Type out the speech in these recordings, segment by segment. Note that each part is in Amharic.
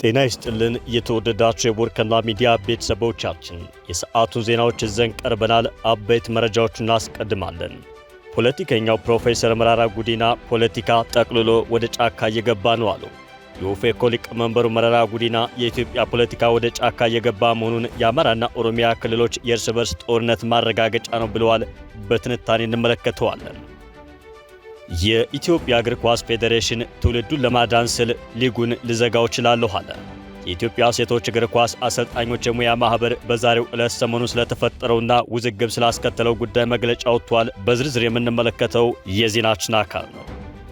ጤና ይስጥልን የተወደዳችሁ የቦርከና ሚዲያ ቤተሰቦቻችን የሰዓቱን ዜናዎች ይዘን ቀርበናል። አበይት መረጃዎችን እናስቀድማለን። ፖለቲከኛው ፕሮፌሰር መራራ ጉዲና ፖለቲካ ጠቅልሎ ወደ ጫካ እየገባ ነው አሉ። የኦፌኮ ሊቀመንበሩ መራራ ጉዲና የኢትዮጵያ ፖለቲካ ወደ ጫካ እየገባ መሆኑን የአማራና ኦሮሚያ ክልሎች የእርስ በርስ ጦርነት ማረጋገጫ ነው ብለዋል። በትንታኔ እንመለከተዋለን። የኢትዮጵያ እግር ኳስ ፌዴሬሽን ትውልዱን ለማዳን ስል ሊጉን ልዘጋው እችላለሁ አለ። የኢትዮጵያ ሴቶች እግር ኳስ አሰልጣኞች የሙያ ማህበር በዛሬው ዕለት ሰሞኑን ስለተፈጠረውና ውዝግብ ስላስከተለው ጉዳይ መግለጫ ወጥቷል። በዝርዝር የምንመለከተው የዜናችን አካል ነው።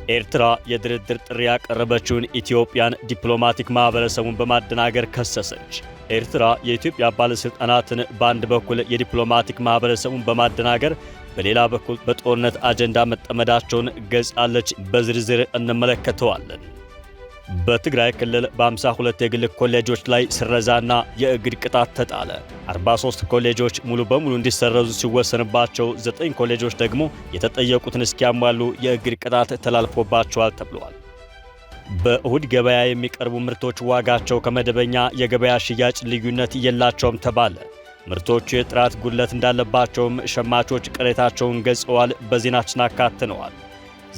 ኤርትራ የድርድር ጥሪ ያቀረበችውን ኢትዮጵያን ዲፕሎማቲክ ማህበረሰቡን በማደናገር ከሰሰች። ኤርትራ የኢትዮጵያ ባለስልጣናትን በአንድ በኩል የዲፕሎማቲክ ማህበረሰቡን በማደናገር በሌላ በኩል በጦርነት አጀንዳ መጠመዳቸውን ገልጻለች። በዝርዝር እንመለከተዋለን። በትግራይ ክልል በ52 የግል ኮሌጆች ላይ ስረዛና የእግድ ቅጣት ተጣለ። 43 ኮሌጆች ሙሉ በሙሉ እንዲሰረዙ ሲወሰንባቸው 9 ኮሌጆች ደግሞ የተጠየቁትን እስኪያሟሉ የእግድ ቅጣት ተላልፎባቸዋል ተብሏል። በእሁድ ገበያ የሚቀርቡ ምርቶች ዋጋቸው ከመደበኛ የገበያ ሽያጭ ልዩነት የላቸውም ተባለ። ምርቶቹ የጥራት ጉድለት እንዳለባቸውም ሸማቾች ቅሬታቸውን ገልጸዋል። በዜናችን አካተነዋል።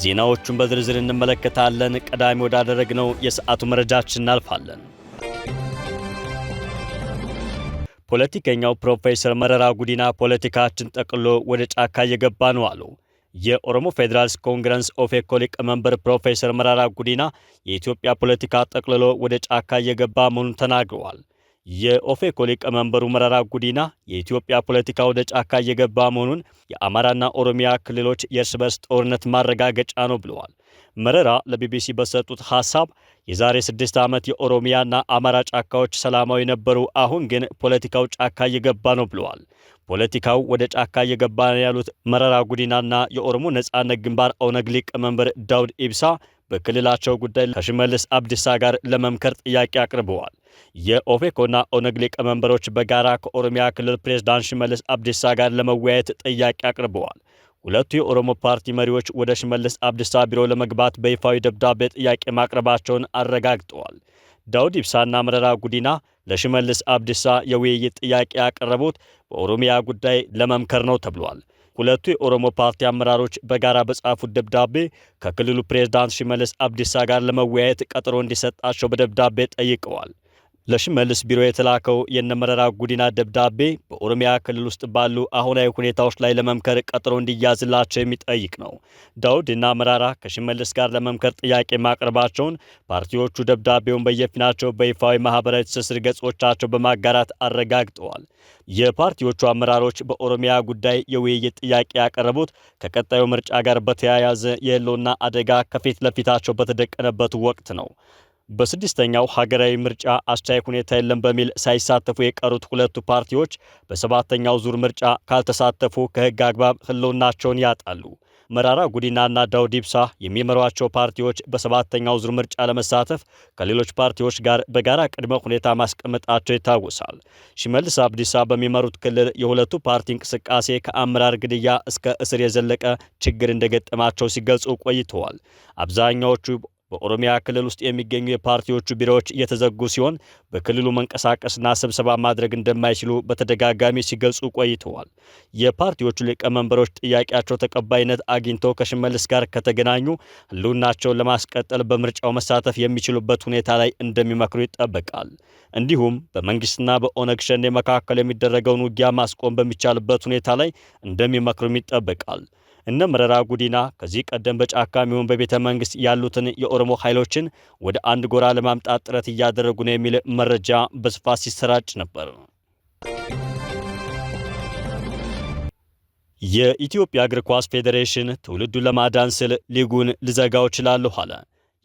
ዜናዎቹን በዝርዝር እንመለከታለን። ቀዳሚ ወዳደረግነው የሰዓቱ መረጃችን እናልፋለን። ፖለቲከኛው ፕሮፌሰር መራራ ጉዲና ፖለቲካችን ጠቅሎ ወደ ጫካ እየገባ ነው አሉ። የኦሮሞ ፌዴራልስ ኮንግረስ ኦፌኮ ሊቀመንበር ፕሮፌሰር መራራ ጉዲና የኢትዮጵያ ፖለቲካ ጠቅልሎ ወደ ጫካ እየገባ መሆኑን ተናግረዋል። የኦፌኮ ሊቀመንበሩ መራራ ጉዲና የኢትዮጵያ ፖለቲካ ወደ ጫካ እየገባ መሆኑን የአማራና ኦሮሚያ ክልሎች የእርስ በርስ ጦርነት ማረጋገጫ ነው ብለዋል። መራራ ለቢቢሲ በሰጡት ሐሳብ የዛሬ 6 ዓመት የኦሮሚያና አማራ ጫካዎች ሰላማዊ ነበሩ፣ አሁን ግን ፖለቲካው ጫካ እየገባ ነው ብለዋል። ፖለቲካው ወደ ጫካ እየገባ ነው ያሉት መራራ ጉዲናና የኦሮሞ ነጻነት ግንባር ኦነግ ሊቀመንበር ዳውድ ኢብሳ በክልላቸው ጉዳይ ከሽመልስ አብዲሳ ጋር ለመምከር ጥያቄ አቅርበዋል። የኦፌኮና ኦነግ ሊቀመንበሮች በጋራ ከኦሮሚያ ክልል ፕሬዝዳንት ሽመልስ አብዲሳ ጋር ለመወያየት ጥያቄ አቅርበዋል። ሁለቱ የኦሮሞ ፓርቲ መሪዎች ወደ ሽመልስ አብዲሳ ቢሮ ለመግባት በይፋዊ ደብዳቤ ጥያቄ ማቅረባቸውን አረጋግጠዋል። ዳውድ ኢብሳና መራራ ጉዲና ለሽመልስ አብዲሳ የውይይት ጥያቄ ያቀረቡት በኦሮሚያ ጉዳይ ለመምከር ነው ተብሏል። ሁለቱ የኦሮሞ ፓርቲ አመራሮች በጋራ በጻፉት ደብዳቤ ከክልሉ ፕሬዝዳንት ሽመልስ አብዲሳ ጋር ለመወያየት ቀጠሮ እንዲሰጣቸው በደብዳቤ ጠይቀዋል። ለሽመልስ ቢሮ የተላከው የነመራራ ጉዲና ደብዳቤ በኦሮሚያ ክልል ውስጥ ባሉ አሁናዊ ሁኔታዎች ላይ ለመምከር ቀጠሮ እንዲያዝላቸው የሚጠይቅ ነው። ዳውድና መራራ ከሽመልስ ጋር ለመምከር ጥያቄ ማቅረባቸውን ፓርቲዎቹ ደብዳቤውን በየፊናቸው በይፋዊ ማህበራዊ ትስስር ገጾቻቸው በማጋራት አረጋግጠዋል። የፓርቲዎቹ አመራሮች በኦሮሚያ ጉዳይ የውይይት ጥያቄ ያቀረቡት ከቀጣዩ ምርጫ ጋር በተያያዘ የህልውና አደጋ ከፊት ለፊታቸው በተደቀነበት ወቅት ነው። በስድስተኛው ሀገራዊ ምርጫ አስቻይ ሁኔታ የለም በሚል ሳይሳተፉ የቀሩት ሁለቱ ፓርቲዎች በሰባተኛው ዙር ምርጫ ካልተሳተፉ ከህግ አግባብ ህልውናቸውን ያጣሉ። መራራ ጉዲናና ዳውድ ኢብሳ የሚመሯቸው ፓርቲዎች በሰባተኛው ዙር ምርጫ ለመሳተፍ ከሌሎች ፓርቲዎች ጋር በጋራ ቅድመ ሁኔታ ማስቀመጣቸው ይታወሳል። ሽመልስ አብዲሳ በሚመሩት ክልል የሁለቱ ፓርቲ እንቅስቃሴ ከአመራር ግድያ እስከ እስር የዘለቀ ችግር እንደገጠማቸው ሲገልጹ ቆይተዋል። አብዛኛዎቹ በኦሮሚያ ክልል ውስጥ የሚገኙ የፓርቲዎቹ ቢሮዎች እየተዘጉ ሲሆን በክልሉ መንቀሳቀስና ስብሰባ ማድረግ እንደማይችሉ በተደጋጋሚ ሲገልጹ ቆይተዋል። የፓርቲዎቹ ሊቀመንበሮች ጥያቄያቸው ተቀባይነት አግኝቶ ከሽመልስ ጋር ከተገናኙ ህልውናቸውን ለማስቀጠል በምርጫው መሳተፍ የሚችሉበት ሁኔታ ላይ እንደሚመክሩ ይጠበቃል። እንዲሁም በመንግስትና በኦነግ ሸኔ መካከል የሚደረገውን ውጊያ ማስቆም በሚቻልበት ሁኔታ ላይ እንደሚመክሩም ይጠበቃል። እነ መራራ ጉዲና ከዚህ ቀደም በጫካ የሚሆን በቤተ መንግስት ያሉትን የኦሮሞ ኃይሎችን ወደ አንድ ጎራ ለማምጣት ጥረት እያደረጉ ነው የሚል መረጃ በስፋት ሲሰራጭ ነበር። የኢትዮጵያ እግር ኳስ ፌዴሬሽን ትውልዱን ለማዳን ስል ሊጉን ልዘጋው እችላለሁ አለ።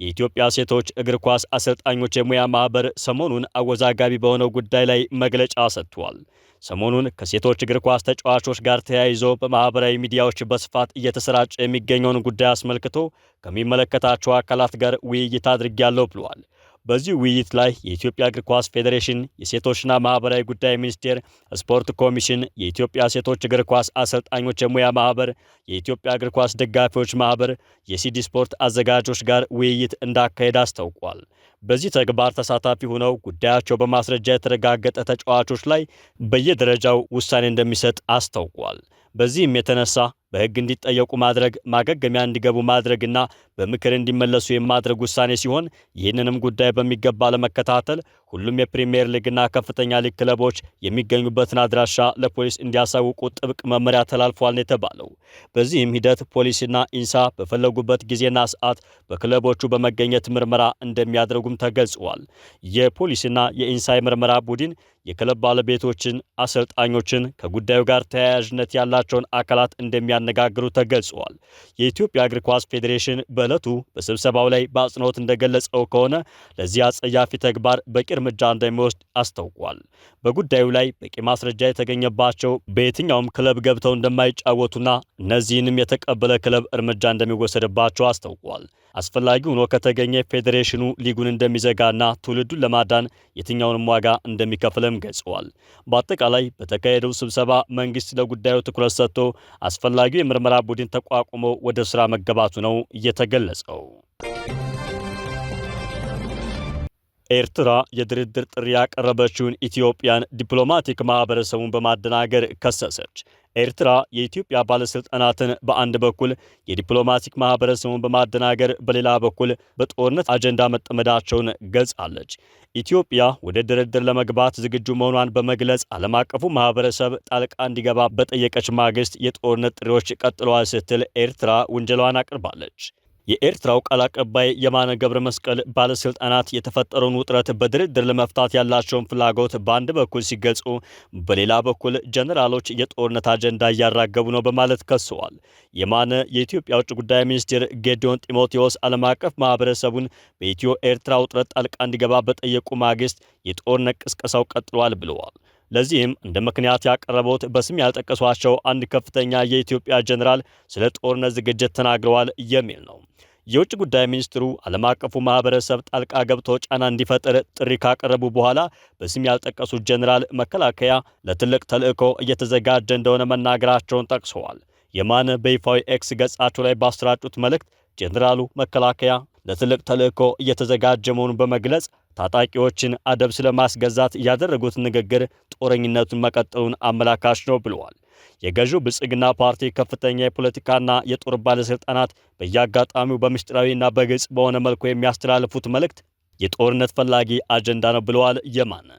የኢትዮጵያ ሴቶች እግር ኳስ አሰልጣኞች የሙያ ማህበር ሰሞኑን አወዛጋቢ በሆነው ጉዳይ ላይ መግለጫ ሰጥቷል። ሰሞኑን ከሴቶች እግር ኳስ ተጫዋቾች ጋር ተያይዞ በማህበራዊ ሚዲያዎች በስፋት እየተሰራጨ የሚገኘውን ጉዳይ አስመልክቶ ከሚመለከታቸው አካላት ጋር ውይይት አድርጌያለሁ ብለዋል። በዚህ ውይይት ላይ የኢትዮጵያ እግር ኳስ ፌዴሬሽን፣ የሴቶችና ማህበራዊ ጉዳይ ሚኒስቴር፣ ስፖርት ኮሚሽን፣ የኢትዮጵያ ሴቶች እግር ኳስ አሰልጣኞች የሙያ ማህበር፣ የኢትዮጵያ እግር ኳስ ደጋፊዎች ማህበር፣ የሲዲ ስፖርት አዘጋጆች ጋር ውይይት እንዳካሄደ አስታውቋል። በዚህ ተግባር ተሳታፊ ሆነው ጉዳያቸው በማስረጃ የተረጋገጠ ተጫዋቾች ላይ በየደረጃው ውሳኔ እንደሚሰጥ አስታውቋል። በዚህም የተነሳ በሕግ እንዲጠየቁ ማድረግ፣ ማገገሚያ እንዲገቡ ማድረግና በምክር እንዲመለሱ የማድረግ ውሳኔ ሲሆን ይህንንም ጉዳይ በሚገባ ለመከታተል ሁሉም የፕሪሚየር ሊግና ከፍተኛ ሊግ ክለቦች የሚገኙበትን አድራሻ ለፖሊስ እንዲያሳውቁ ጥብቅ መመሪያ ተላልፏል ነው የተባለው። በዚህም ሂደት ፖሊስና ኢንሳ በፈለጉበት ጊዜና ሰዓት በክለቦቹ በመገኘት ምርመራ እንደሚያደርጉም ተገልጿል። የፖሊስና የኢንሳ የምርመራ ቡድን የክለብ ባለቤቶችን፣ አሰልጣኞችን፣ ከጉዳዩ ጋር ተያያዥነት ያላቸውን አካላት እንደሚያነጋግሩ ተገልጿል። የኢትዮጵያ እግር ኳስ ፌዴሬሽን በዕለቱ በስብሰባው ላይ በአጽንኦት እንደገለጸው ከሆነ ለዚህ አጸያፊ ተግባር በቂ እርምጃ እንደሚወስድ አስታውቋል። በጉዳዩ ላይ በቂ ማስረጃ የተገኘባቸው በየትኛውም ክለብ ገብተው እንደማይጫወቱና እነዚህንም የተቀበለ ክለብ እርምጃ እንደሚወሰድባቸው አስታውቋል። አስፈላጊ ሆኖ ከተገኘ ፌዴሬሽኑ ሊጉን እንደሚዘጋና ትውልዱን ለማዳን የትኛውንም ዋጋ እንደሚከፍልም ገልጸዋል። በአጠቃላይ በተካሄደው ስብሰባ መንግስት ለጉዳዩ ትኩረት ሰጥቶ አስፈላጊው የምርመራ ቡድን ተቋቁሞ ወደ ስራ መገባቱ ነው እየተገለጸው። ኤርትራ የድርድር ጥሪ ያቀረበችውን ኢትዮጵያን ዲፕሎማቲክ ማህበረሰቡን በማደናገር ከሰሰች። ኤርትራ የኢትዮጵያ ባለስልጣናትን በአንድ በኩል የዲፕሎማቲክ ማህበረሰቡን በማደናገር በሌላ በኩል በጦርነት አጀንዳ መጠመዳቸውን ገልጻለች። ኢትዮጵያ ወደ ድርድር ለመግባት ዝግጁ መሆኗን በመግለጽ ዓለም አቀፉ ማህበረሰብ ጣልቃ እንዲገባ በጠየቀች ማግስት የጦርነት ጥሪዎች ቀጥለዋል ስትል ኤርትራ ውንጀላዋን አቅርባለች። የኤርትራው ቃል አቀባይ የማነ ገብረ መስቀል ባለስልጣናት የተፈጠረውን ውጥረት በድርድር ለመፍታት ያላቸውን ፍላጎት በአንድ በኩል ሲገልጹ፣ በሌላ በኩል ጀነራሎች የጦርነት አጀንዳ እያራገቡ ነው በማለት ከሰዋል። የማነ የኢትዮጵያ ውጭ ጉዳይ ሚኒስትር ጌዲዮን ጢሞቴዎስ ዓለም አቀፍ ማህበረሰቡን በኢትዮ ኤርትራ ውጥረት ጣልቃ እንዲገባ በጠየቁ ማግስት የጦርነት ቅስቀሳው ቀጥሏል ብለዋል። ለዚህም እንደ ምክንያት ያቀረቡት በስም ያልጠቀሷቸው አንድ ከፍተኛ የኢትዮጵያ ጀነራል ስለ ጦርነት ዝግጅት ተናግረዋል የሚል ነው። የውጭ ጉዳይ ሚኒስትሩ ዓለም አቀፉ ማህበረሰብ ጣልቃ ገብቶ ጫና እንዲፈጥር ጥሪ ካቀረቡ በኋላ በስም ያልጠቀሱት ጀነራል መከላከያ ለትልቅ ተልዕኮ እየተዘጋጀ እንደሆነ መናገራቸውን ጠቅሰዋል። የማነ በይፋዊ ኤክስ ገጻቸው ላይ ባሰራጩት መልእክት ጀነራሉ መከላከያ ለትልቅ ተልዕኮ እየተዘጋጀ መሆኑን በመግለጽ ታጣቂዎችን አደብ ስለማስገዛት ያደረጉት ንግግር ጦረኝነቱን መቀጠሉን አመላካች ነው ብለዋል። የገዢው ብልጽግና ፓርቲ ከፍተኛ የፖለቲካና የጦር ባለስልጣናት በየአጋጣሚው በምስጢራዊና በግልጽ በሆነ መልኩ የሚያስተላልፉት መልእክት የጦርነት ፈላጊ አጀንዳ ነው ብለዋል የማነ።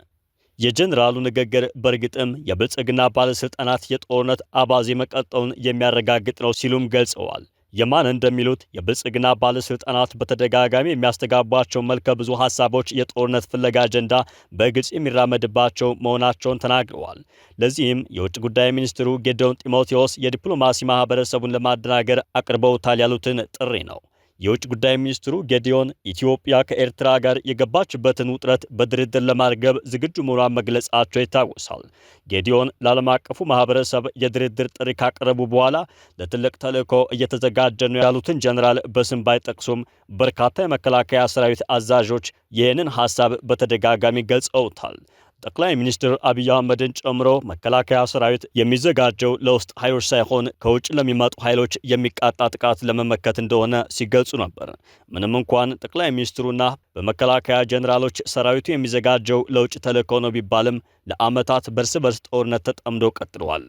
የጀነራሉ ንግግር በእርግጥም የብልጽግና ባለስልጣናት የጦርነት አባዜ መቀጠሉን የሚያረጋግጥ ነው ሲሉም ገልጸዋል። የማነ እንደሚሉት የብልጽግና ባለስልጣናት በተደጋጋሚ የሚያስተጋቧቸው መልከ ብዙ ሐሳቦች የጦርነት ፍለጋ አጀንዳ በግልጽ የሚራመድባቸው መሆናቸውን ተናግረዋል። ለዚህም የውጭ ጉዳይ ሚኒስትሩ ጌዲዮን ጢሞቴዎስ የዲፕሎማሲ ማህበረሰቡን ለማደናገር አቅርበውታል ያሉትን ጥሪ ነው። የውጭ ጉዳይ ሚኒስትሩ ጌዲዮን ኢትዮጵያ ከኤርትራ ጋር የገባችበትን ውጥረት በድርድር ለማርገብ ዝግጁ መሆኗን መግለጻቸው ይታወሳል። ጌዲዮን ለዓለም አቀፉ ማህበረሰብ የድርድር ጥሪ ካቀረቡ በኋላ ለትልቅ ተልዕኮ እየተዘጋጀ ነው ያሉትን ጀነራል በስም ባይጠቅሱም በርካታ የመከላከያ ሰራዊት አዛዦች ይህንን ሐሳብ በተደጋጋሚ ገልጸውታል። ጠቅላይ ሚኒስትር አብይ አህመድን ጨምሮ መከላከያ ሰራዊት የሚዘጋጀው ለውስጥ ኃይሎች ሳይሆን ከውጭ ለሚመጡ ኃይሎች የሚቃጣ ጥቃት ለመመከት እንደሆነ ሲገልጹ ነበር። ምንም እንኳን ጠቅላይ ሚኒስትሩና በመከላከያ ጀነራሎች ሰራዊቱ የሚዘጋጀው ለውጭ ተልዕኮ ነው ቢባልም ለዓመታት በርስ በርስ ጦርነት ተጠምዶ ቀጥለዋል።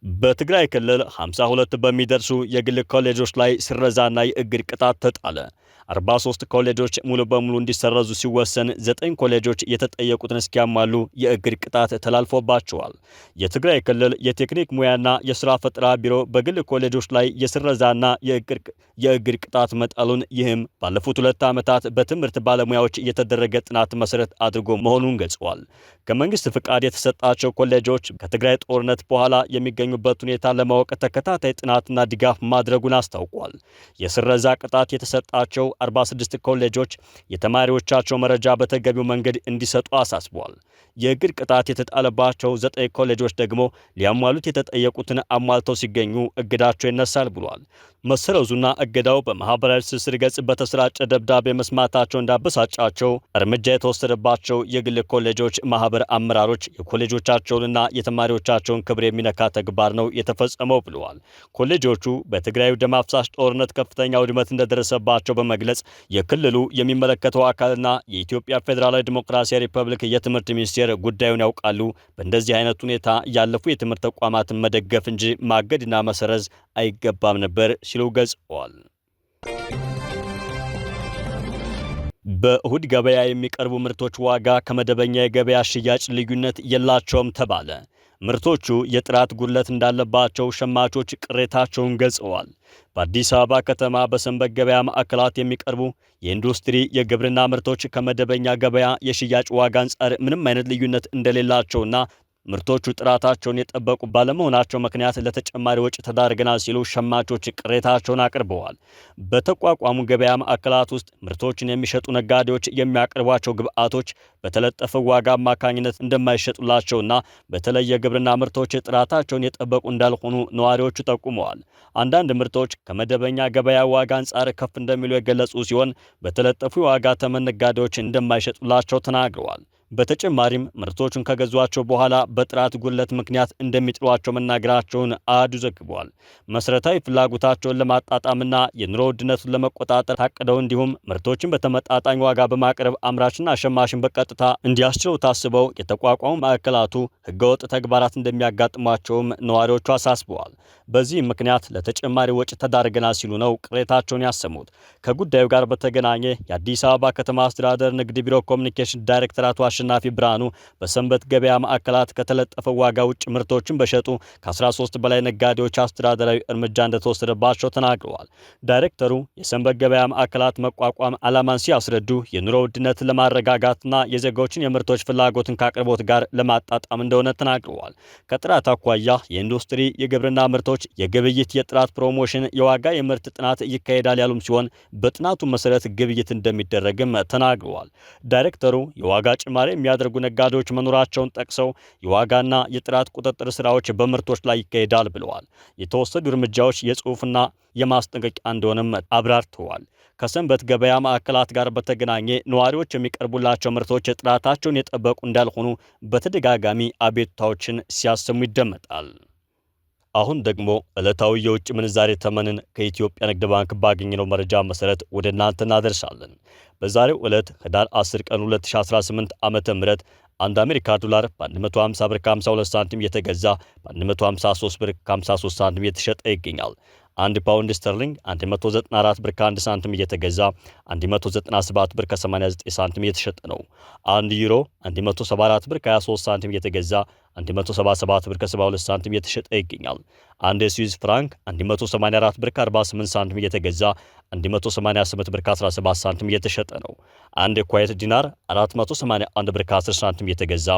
በትግራይ ክልል 52 በሚደርሱ የግል ኮሌጆች ላይ ስረዛና የእግድ ቅጣት ተጣለ። 43 ኮሌጆች ሙሉ በሙሉ እንዲሰረዙ ሲወሰን 9 ኮሌጆች የተጠየቁትን እስኪያሟሉ የእግድ ቅጣት ተላልፎባቸዋል። የትግራይ ክልል የቴክኒክ ሙያና የሥራ ፈጠራ ቢሮ በግል ኮሌጆች ላይ የስረዛና የእግድ ቅጣት መጣሉን ይህም ባለፉት 2 ዓመታት በትምህርት ባለሙያዎች የተደረገ ጥናት መሰረት አድርጎ መሆኑን ገልጸዋል። ከመንግስት ፍቃድ የተሰጣቸው ኮሌጆች ከትግራይ ጦርነት በኋላ የሚገኙበት ሁኔታ ለማወቅ ተከታታይ ጥናትና ድጋፍ ማድረጉን አስታውቋል። የስረዛ ቅጣት የተሰጣቸው 46 ኮሌጆች የተማሪዎቻቸው መረጃ በተገቢው መንገድ እንዲሰጡ አሳስበዋል። የእግድ ቅጣት የተጣለባቸው 9 ኮሌጆች ደግሞ ሊያሟሉት የተጠየቁትን አሟልተው ሲገኙ እግዳቸው ይነሳል ብሏል። መሰረዙና እገዳው በማህበራዊ ትስስር ገጽ በተሰራጨ ደብዳቤ መስማታቸው እንዳበሳጫቸው እርምጃ የተወሰደባቸው የግል ኮሌጆች ማህበር አመራሮች የኮሌጆቻቸውንና የተማሪዎቻቸውን ክብር የሚነካ ተግባር ተግባር ነው የተፈጸመው ብለዋል። ኮሌጆቹ በትግራዩ ደም አፍሳሽ ጦርነት ከፍተኛ ውድመት እንደደረሰባቸው በመግለጽ የክልሉ የሚመለከተው አካልና የኢትዮጵያ ፌዴራላዊ ዲሞክራሲያዊ ሪፐብሊክ የትምህርት ሚኒስቴር ጉዳዩን ያውቃሉ። በእንደዚህ አይነት ሁኔታ ያለፉ የትምህርት ተቋማትን መደገፍ እንጂ ማገድና መሰረዝ አይገባም ነበር ሲሉ ገልጸዋል። በእሁድ ገበያ የሚቀርቡ ምርቶች ዋጋ ከመደበኛ የገበያ ሽያጭ ልዩነት የላቸውም ተባለ። ምርቶቹ የጥራት ጉድለት እንዳለባቸው ሸማቾች ቅሬታቸውን ገልጸዋል። በአዲስ አበባ ከተማ በሰንበት ገበያ ማዕከላት የሚቀርቡ የኢንዱስትሪ የግብርና ምርቶች ከመደበኛ ገበያ የሽያጭ ዋጋ አንጻር ምንም አይነት ልዩነት እንደሌላቸውና ምርቶቹ ጥራታቸውን የጠበቁ ባለመሆናቸው ምክንያት ለተጨማሪ ወጪ ተዳርገናል ሲሉ ሸማቾች ቅሬታቸውን አቅርበዋል። በተቋቋሙ ገበያ ማዕከላት ውስጥ ምርቶችን የሚሸጡ ነጋዴዎች የሚያቀርቧቸው ግብአቶች በተለጠፈው ዋጋ አማካኝነት እንደማይሸጡላቸውና በተለይ የግብርና ምርቶች ጥራታቸውን የጠበቁ እንዳልሆኑ ነዋሪዎቹ ጠቁመዋል። አንዳንድ ምርቶች ከመደበኛ ገበያ ዋጋ አንጻር ከፍ እንደሚሉ የገለጹ ሲሆን በተለጠፉ የዋጋ ተመን ነጋዴዎች እንደማይሸጡላቸው ተናግረዋል። በተጨማሪም ምርቶቹን ከገዟቸው በኋላ በጥራት ጉድለት ምክንያት እንደሚጥሏቸው መናገራቸውን አሃዱ ዘግቧል። መሰረታዊ ፍላጎታቸውን ለማጣጣምና የኑሮ ውድነቱን ለመቆጣጠር ታቅደው እንዲሁም ምርቶችን በተመጣጣኝ ዋጋ በማቅረብ አምራችና ሸማችን በቀጥታ እንዲያስችለው ታስበው የተቋቋሙ ማዕከላቱ ህገወጥ ተግባራት እንደሚያጋጥሟቸውም ነዋሪዎቹ አሳስበዋል። በዚህ ምክንያት ለተጨማሪ ወጪ ተዳርገናል ሲሉ ነው ቅሬታቸውን ያሰሙት። ከጉዳዩ ጋር በተገናኘ የአዲስ አበባ ከተማ አስተዳደር ንግድ ቢሮ ኮሚኒኬሽን ዳይሬክተር አቶ አሸናፊ ብርሃኑ በሰንበት ገበያ ማዕከላት ከተለጠፈው ዋጋ ውጭ ምርቶችን በሸጡ ከ13 በላይ ነጋዴዎች አስተዳደራዊ እርምጃ እንደተወሰደባቸው ተናግረዋል። ዳይሬክተሩ የሰንበት ገበያ ማዕከላት መቋቋም ዓላማን ሲያስረዱ የኑሮ ውድነትን ለማረጋጋትና የዜጎችን የምርቶች ፍላጎትን ከአቅርቦት ጋር ለማጣጣም እንደሆነ ተናግረዋል። ከጥራት አኳያ የኢንዱስትሪ የግብርና ምርቶች የግብይት የጥራት ፕሮሞሽን የዋጋ የምርት ጥናት ይካሄዳል ያሉም ሲሆን በጥናቱ መሰረት ግብይት እንደሚደረግም ተናግረዋል። ዳይሬክተሩ የዋጋ ጭማሪ የሚያደርጉ ነጋዴዎች መኖራቸውን ጠቅሰው የዋጋና የጥራት ቁጥጥር ስራዎች በምርቶች ላይ ይካሄዳል ብለዋል። የተወሰዱ እርምጃዎች የጽሑፍና የማስጠንቀቂያ እንደሆነም አብራርተዋል። ከሰንበት ገበያ ማዕከላት ጋር በተገናኘ ነዋሪዎች የሚቀርቡላቸው ምርቶች ጥራታቸውን የጠበቁ እንዳልሆኑ በተደጋጋሚ አቤቱታዎችን ሲያሰሙ ይደመጣል። አሁን ደግሞ ዕለታዊ የውጭ ምንዛሬ ተመንን ከኢትዮጵያ ንግድ ባንክ ባገኘነው መረጃ መሰረት ወደ እናንተ እናደርሳለን። በዛሬው ዕለት ህዳር 10 ቀን 2018 ዓመተ ምህረት አንድ አሜሪካ ዶላር በ150 ብር ከ52 ሳንቲም እየተገዛ በ153 ብር ከ53 ሳንቲም እየተሸጠ ይገኛል። አንድ ፓውንድ ስተርሊንግ 194 ብር ከ1 ሳንቲም እየተገዛ 197 ብር ከ89 ሳንቲም እየተሸጠ ነው። አንድ ዩሮ 174 ብር ከ23 ሳንቲም እየተገዛ 177 ብር ከ72 ሳንቲም እየተሸጠ ይገኛል። አንድ የስዊዝ ፍራንክ 184 ብር ከ48 ሳንቲም እየተገዛ 188 ብር ከ17 ሳንቲም እየተሸጠ ነው። አንድ የኩዌት ዲናር 481 ብር ከ10 ሳንቲም እየተገዛ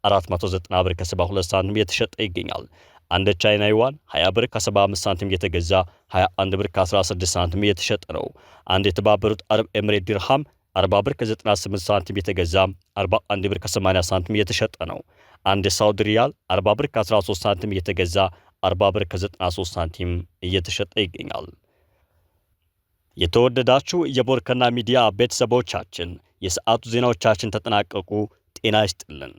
490 ብር ከ72 ሳንቲም እየተሸጠ ይገኛል። አንድ ቻይና ዩዋን 20 ብር ከ75 ሳንቲም እየተገዛ 21 ብር ከ16 ሳንቲም እየተሸጠ ነው። አንድ የተባበሩት አረብ ኤምሬት ዲርሃም 40 ብር ከ98 ሳንቲም እየተገዛ 41 ብር ከ80 ሳንቲም እየተሸጠ ነው። አንድ የሳውዲ ሪያል 40 ብር ከ13 ሳንቲም እየተገዛ 40 ብር ከ93 ሳንቲም እየተሸጠ ይገኛል። የተወደዳችሁ የቦርከና ሚዲያ ቤተሰቦቻችን የሰዓቱ ዜናዎቻችን ተጠናቀቁ። ጤና ይስጥልን።